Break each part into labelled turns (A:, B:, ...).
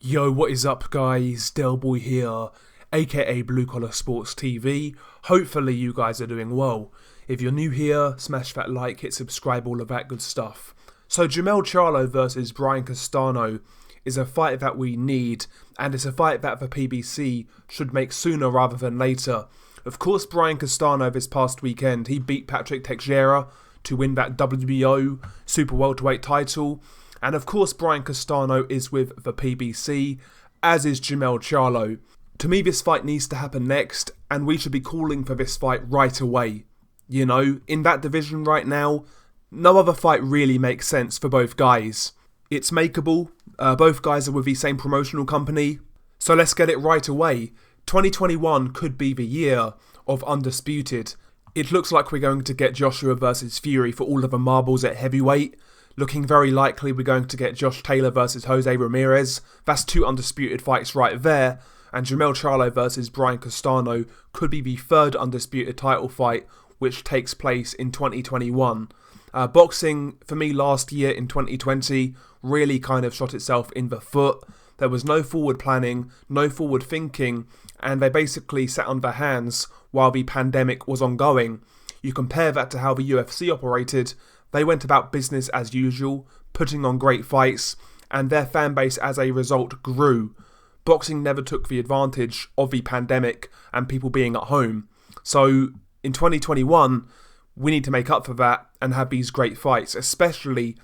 A: Yo, what is up, guys? Delboy here, aka Blue Collar Sports TV. Hopefully, you guys are doing well. If you're new here, smash that like, hit subscribe, all of that good stuff. So, Jermell Charlo versus Brian Castano is a fight that we need, and it's a fight that the PBC should make sooner rather than later. Of course, Brian Castano this past weekend, he beat Patrick Teixeira to win that WBO Super Welterweight title. And of course, Brian Castano is with the PBC, as is Jermell Charlo. To me, this fight needs to happen next, and we should be calling for this fight right away. You know, in that division right now, no other fight really makes sense for both guys. It's makeable, both guys are with the same promotional company, so let's get it right away. 2021 could be the year of Undisputed. It looks like we're going to get Joshua versus Fury for all of the marbles at heavyweight. Looking very likely we're going to get Josh Taylor versus Jose Ramirez. That's two undisputed fights right there. And Jermell Charlo versus Brian Castano could be the third undisputed title fight, which takes place in 2021. Boxing, for me, last year in 2020, really kind of shot itself in the foot. There was no forward planning, no forward thinking, and they basically sat on their hands while the pandemic was ongoing. You compare that to how the UFC operated. They went about business as usual, putting on great fights, and their fan base as a result grew. Boxing never took the advantage of the pandemic and people being at home. So in 2021, we need to make up for that and have these great fights, especially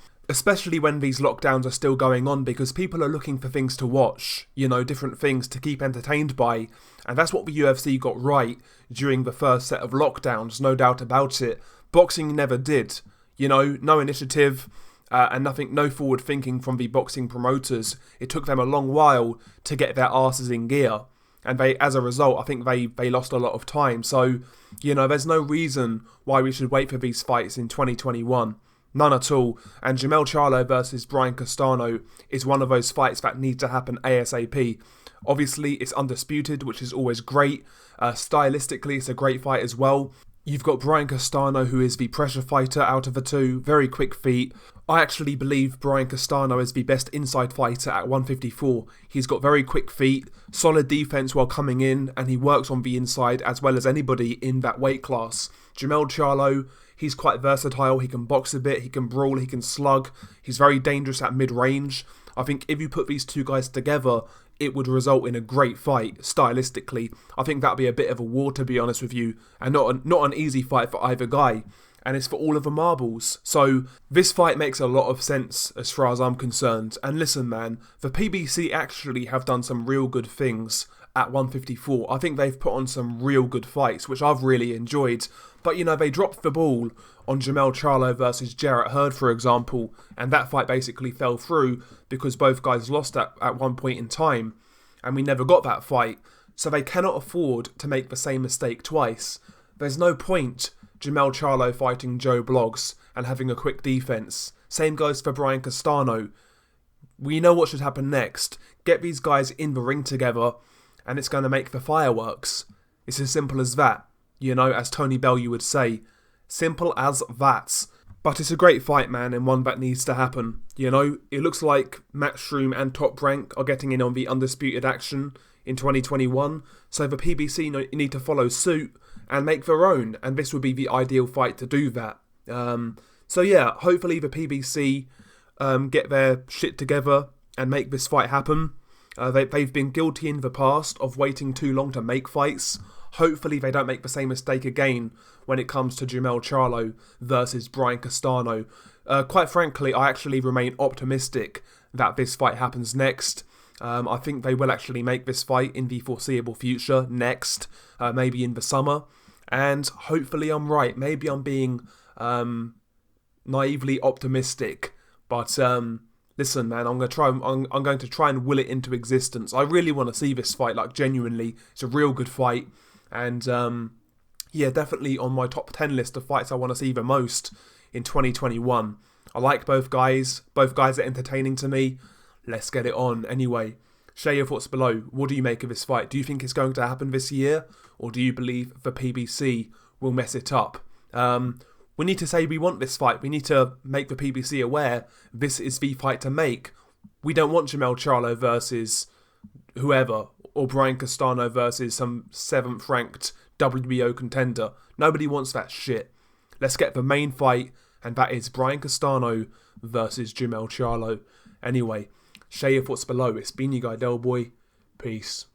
A: when these lockdowns are still going on, because people are looking for things to watch, you know, different things to keep entertained by. And that's what the UFC got right during the first set of lockdowns, no doubt about it. Boxing never did. You know, no initiative and no forward thinking from the boxing promoters. It took them a long while to get their asses in gear. And as a result, I think they lost a lot of time. So, you know, there's no reason why we should wait for these fights in 2021. None at all. And Jermell Charlo versus Brian Castano is one of those fights that need to happen ASAP. Obviously, it's undisputed, which is always great. Stylistically, it's a great fight as well. You've got Brian Castano, who is the pressure fighter out of the two, very quick feet. I actually believe Brian Castano is the best inside fighter at 154. He's got very quick feet, solid defense while coming in, and he works on the inside as well as anybody in that weight class. Jermell Charlo, he's quite versatile. He can box a bit, he can brawl, he can slug. He's very dangerous at mid-range. I think if you put these two guys together, it would result in a great fight, stylistically. I think that'd be a bit of a war, to be honest with you, and not an easy fight for either guy. And it's for all of the marbles. So this fight makes a lot of sense as far as I'm concerned. And listen, man, the PBC actually have done some real good things at 154. I think they've put on some real good fights, which I've really enjoyed. But, you know, they dropped the ball on Jermell Charlo versus Jarrett Hurd, for example, and that fight basically fell through because both guys lost at one point in time, and we never got that fight. So they cannot afford to make the same mistake twice. There's no point Jermell Charlo fighting Joe Bloggs and having a quick defense. Same goes for Brian Castano. We know what should happen next. Get these guys in the ring together, and it's going to make the fireworks. It's as simple as that. You know, as Tony Bellew would say, simple as that. But it's a great fight, man, and one that needs to happen. You know, it looks like Matchroom and Top Rank are getting in on the undisputed action in 2021, so the PBC need to follow suit and make their own, and this would be the ideal fight to do that. So yeah, hopefully the PBC get their shit together and make this fight happen. They've been guilty in the past of waiting too long to make fights. Hopefully they don't make the same mistake again when it comes to Jermell Charlo versus Brian Castano. Quite frankly, I actually remain optimistic that this fight happens next. I think they will actually make this fight in the foreseeable future next, maybe in the summer. And hopefully I'm right. Maybe I'm being naively optimistic. But listen, man, I'm going to try and will it into existence. I really want to see this fight, like genuinely. It's a real good fight. And yeah, definitely on my top 10 list of fights I want to see the most in 2021. I like both guys. Both guys are entertaining to me. Let's get it on. Anyway, share your thoughts below. What do you make of this fight? Do you think it's going to happen this year? Or do you believe the PBC will mess it up? We need to say we want this fight. We need to make the PBC aware this is the fight to make. We don't want Jermell Charlo versus whoever, or Brian Castano versus some 7th ranked WBO contender. Nobody wants that shit. Let's get the main fight, and that is Brian Castano versus Jermell Charlo. Anyway, share your thoughts below. It's been your guy Delboy. Peace.